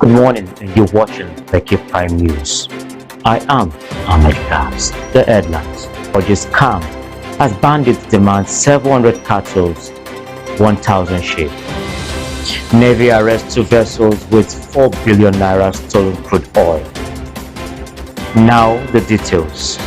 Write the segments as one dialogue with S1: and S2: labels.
S1: Good morning, and you're watching Lekki Prime News. I am Ahmed Kabs. The headlines: Budget scam as bandits demand 700 cattle, 1,000 sheep. Navy arrests 2 vessels with 4 billion naira stolen crude oil. Now the details.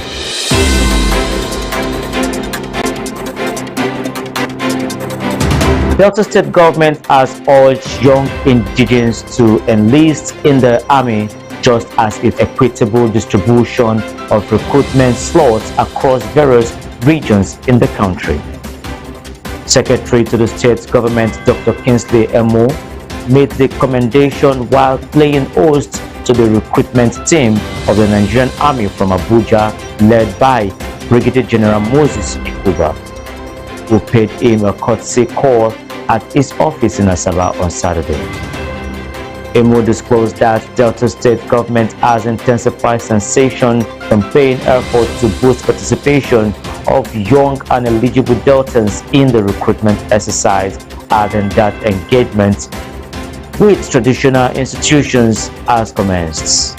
S1: Delta State government has urged young indigenes to enlist in the army, just as its equitable distribution of recruitment slots across various regions in the country. Secretary to the state government, Dr. Kingsley Emo, made the commendation while playing host to the recruitment team of the Nigerian Army from Abuja, led by Brigadier General Moses Ikuba, who paid him a courtesy call at his office in Asaba on Saturday. Emo disclosed that Delta State government has intensified sensation campaign efforts to boost participation of young and eligible Deltans in the recruitment exercise, adding that engagement with traditional institutions has commenced,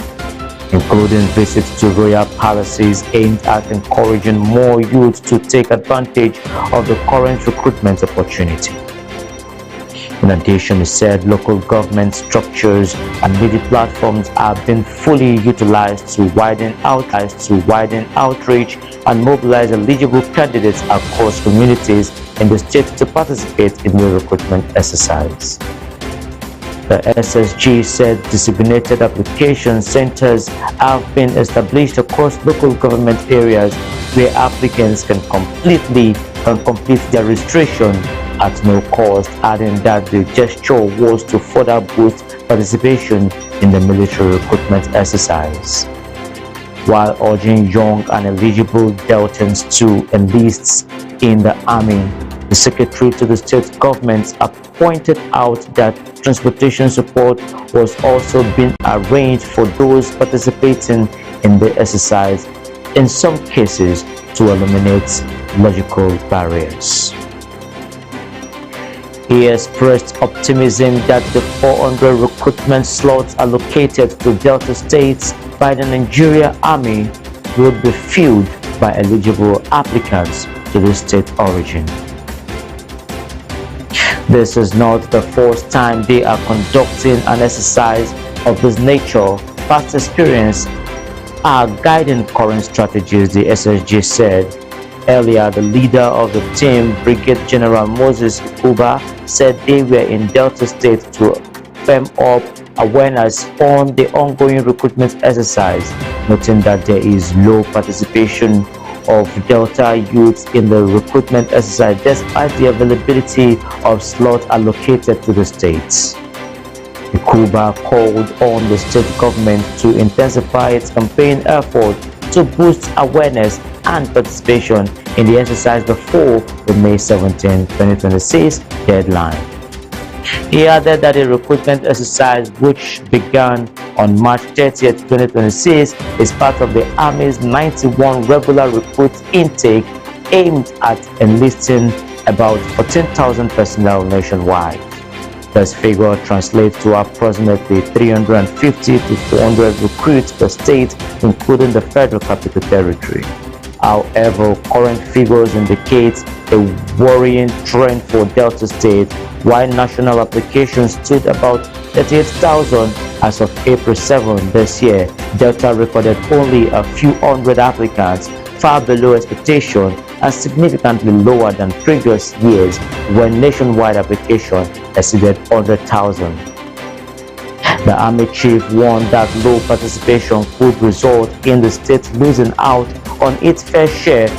S1: including visits to royal palaces aimed at encouraging more youth to take advantage of the current recruitment opportunity. In addition, he said local government structures and media platforms have been fully utilized to widen outreach and mobilize eligible candidates across communities in the state to participate in the recruitment exercise. The SSG said designated application centers have been established across local government areas where applicants can complete their registration at no cost, adding that the gesture was to further boost participation in the military recruitment exercise. While urging young and eligible Deltans to enlist in the army, the secretary to the state government pointed out that transportation support was also being arranged for those participating in the exercise, in some cases to eliminate logical barriers. He expressed optimism that the 400 recruitment slots allocated to Delta States by the Nigerian Army would be filled by eligible applicants to the state origin. This is not the first time they are conducting an exercise of this nature. Past experience are guiding current strategies, the SSG said. Earlier, the leader of the team, Brigadier General Moses Ikuba, said they were in Delta State to firm up awareness on the ongoing recruitment exercise, noting that there is low participation of Delta youths in the recruitment exercise despite the availability of slots allocated to the states. Ikuba called on the state government to intensify its campaign effort to boost awareness and participation in the exercise before the May 17, 2026 deadline. He added that the recruitment exercise, which began on March 30, 2026, is part of the Army's 91 regular recruit intake aimed at enlisting about 14,000 personnel nationwide. This figure translates to approximately 350 to 400 recruits per state, including the Federal Capital Territory. However, current figures indicate a worrying trend for Delta State. While national applications stood about 38,000 as of April 7 this year, Delta recorded only a few hundred applicants, far below expectation and significantly lower than previous years when nationwide application exceeded 100,000. The Army chief warned that low participation could result in the state losing out on its fair share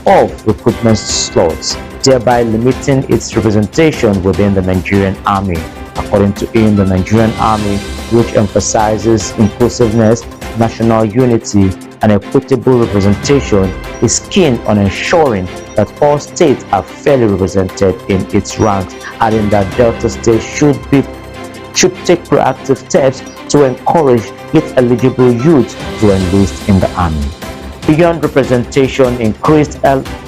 S1: of recruitment slots, thereby limiting its representation within the Nigerian Army. According to him, the Nigerian Army, which emphasizes inclusiveness, national unity, and equitable representation, is keen on ensuring that all states are fairly represented in its ranks, adding that Delta State should take proactive steps to encourage its eligible youth to enlist in the Army. Beyond representation, increased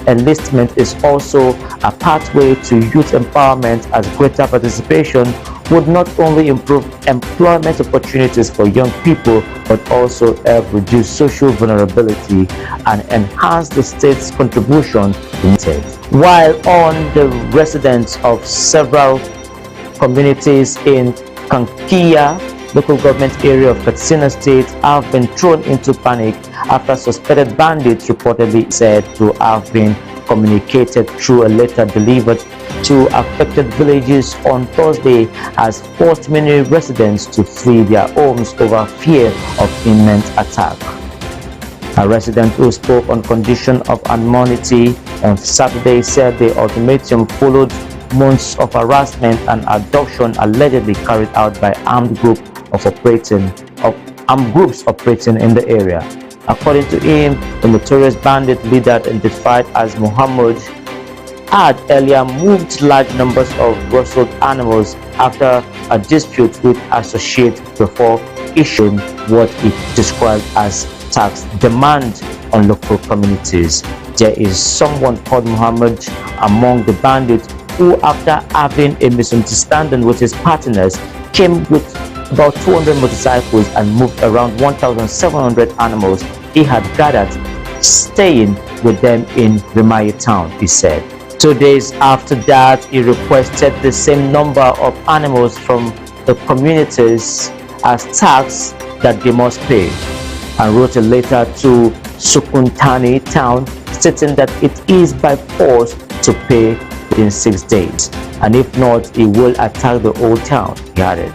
S1: enlistment is also a pathway to youth empowerment, as greater participation would not only improve employment opportunities for young people but also help reduce social vulnerability and enhance the state's contribution to it. While on the residents of several communities in Kankia Local Government Area of Katsina State have been thrown into panic after suspected bandits reportedly said to have been communicated through a letter delivered to affected villages on Thursday has forced many residents to flee their homes over fear of imminent attack. A resident who spoke on condition of anonymity on Saturday said the ultimatum followed months of harassment and abduction allegedly carried out by armed groups operating in the area. According to him, the notorious bandit leader identified as Muhammadu had earlier moved large numbers of rustled animals after a dispute with associates before issuing what he described as tax demand on local communities. There is someone called Muhammad among the bandits who, after having a misunderstanding with his partners, came with about 200 motorcycles and moved around 1,700 animals he had gathered, staying with them in Remaya town, he said. 2 days after that, he requested the same number of animals from the communities as tax that they must pay, and wrote a letter to Sukuntuni town stating that it is by force to pay within 6 days, and if not, he will attack the whole town, he added.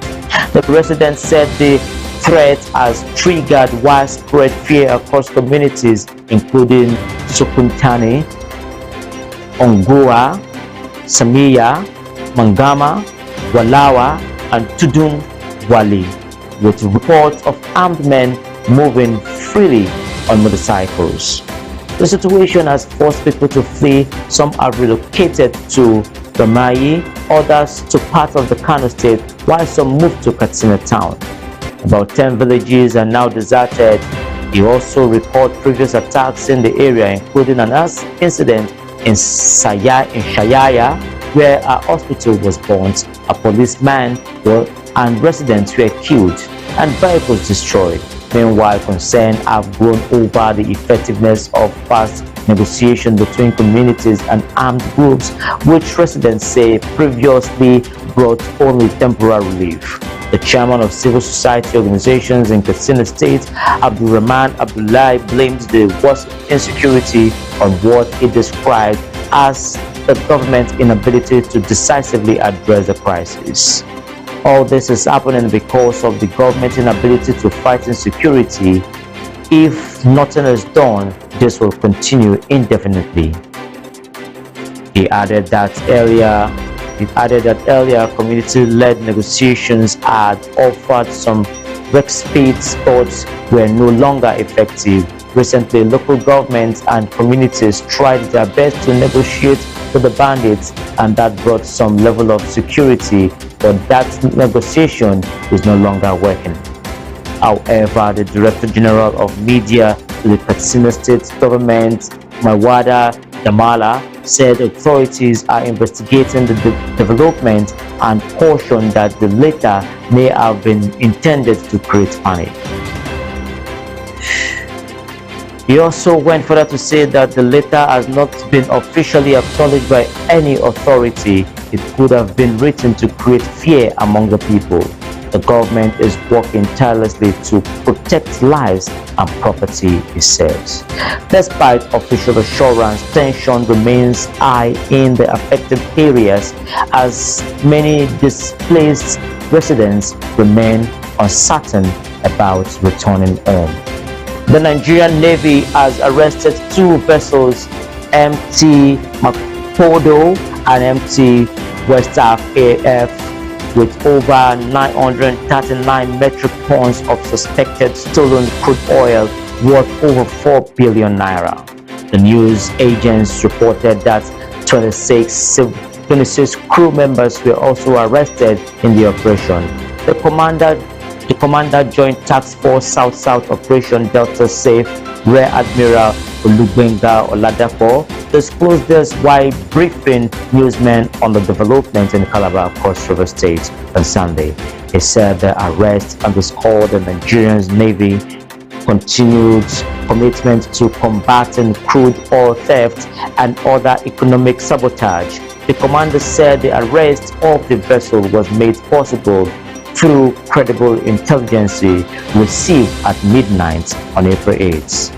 S1: The resident said the threat has triggered widespread fear across communities including Sukuntuni, Unguwar Tsamiya, Magama, Walawa, and Tudun Wulli, with reports of armed men moving freely on motorcycles. The situation has forced people to flee. Some have relocated to Remaya, others to parts of the Kano State, while some moved to Katsina town. About 10 villages are now deserted. He also recalled previous attacks in the area, including an incident in Shayaya, where a hospital was burnt, a policeman and residents were killed, and vehicles destroyed. Meanwhile, concerns have grown over the effectiveness of past negotiations between communities and armed groups, which residents say previously brought only temporary relief. The chairman of civil society organizations in Katsina State, Abdulrahman Abdullahi, blamed the worst insecurity on what he described as the government's inability to decisively address the crisis. All this is happening because of the government's inability to fight insecurity. If nothing is done, this will continue indefinitely. He added that earlier community-led negotiations had offered some respite but were no longer effective. Recently, local governments and communities tried their best to negotiate with the bandits, and that brought some level of security, but that negotiation is no longer working. However, the Director General of Media to the Katsina State government, Mawada Damala, said authorities are investigating the development and cautioned that the letter may have been intended to create panic. He also went further to say that the letter has not been officially acknowledged by any authority. It could have been written to create fear among the people. The government is working tirelessly to protect lives and property, he says. Despite official assurance, tension remains high in the affected areas as many displaced residents remain uncertain about returning home. The Nigerian Navy has arrested 2 vessels, MT Muhammadu and MT West AF, with over 939 metric tons of suspected stolen crude oil worth over 4 billion naira. The news agents reported that 26 crew members were also arrested in the operation. The commander The Commander Joint Task Force South-South Operation Delta Safe Rear Admiral Olugbenga Oladapo disclosed this while briefing newsmen on the development in Calabar, Cross River State on Sunday. He said the arrest underscored the Nigerian Navy continued commitment to combating crude oil theft and other economic sabotage. The commander said the arrest of the vessel was made possible through credible intelligence received at midnight on April 8th.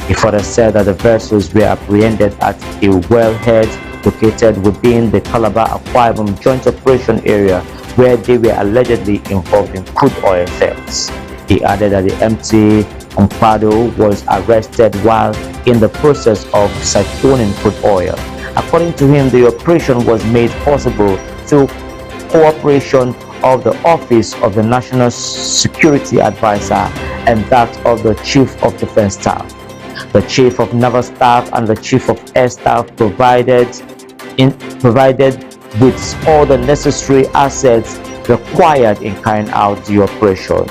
S1: He further said that the vessels were apprehended at a wellhead located within the Calabar Akwa Ibom Joint Operation Area, where they were allegedly involved in crude oil thefts. He added that the MT Muhammadu was arrested while in the process of siphoning crude oil. According to him, the operation was made possible through cooperation of the Office of the National Security Advisor and that of the Chief of Defense Staff. The Chief of Naval Staff and the Chief of Air Staff provided with all the necessary assets required in carrying out the operation.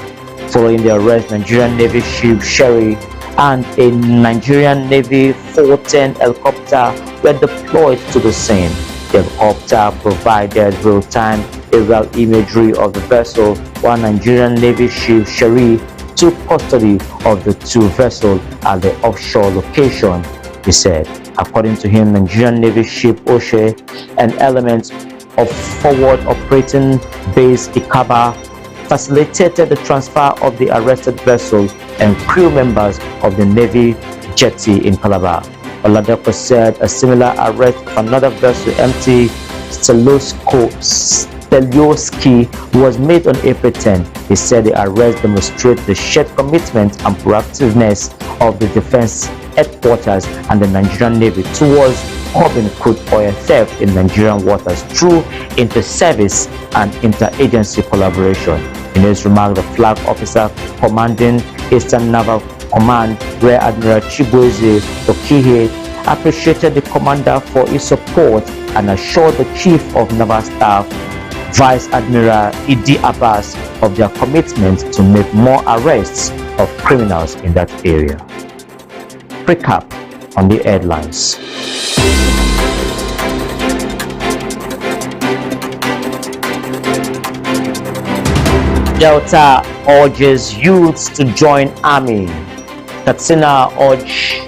S1: Following the arrest, Nigerian Navy ship Sherry and a Nigerian Navy 410 helicopter were deployed to the scene. The helicopter provided real-time aerial imagery of the vessel, while Nigerian Navy ship Sherry took custody of the two vessels at the offshore location, he said. According to him, Nigerian Navy ship Oshe, an element of forward operating base Ikaba, facilitated the transfer of the arrested vessel and crew members of the Navy jetty in Calabar. Oladapo said a similar arrest of another vessel, MT Stelioski, was made on April 10. He said the arrest demonstrates the shared commitment and proactiveness of the defense headquarters and the Nigerian Navy towards curbing crude oil theft in Nigerian waters through inter-service and interagency collaboration. In his remarks, the flag officer commanding Eastern Naval Command, Rear Admiral Chibueze Okihe, appreciated the commander for his support and assured the Chief of Naval Staff, Vice Admiral Idi Abbas, of their commitment to make more arrests of criminals in that area. Recap on the headlines. Delta urges youths to join army. Katsina urge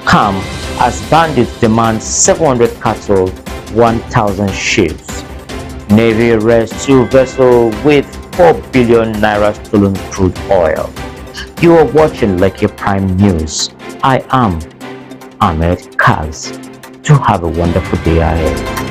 S1: calm as bandits demand 700 cattle, 1,000 sheep. Navy arrests two vessels with 4 billion naira stolen crude oil. You are watching Lekki Prime News. I am Ahmed Kaz. Do have a wonderful day ahead.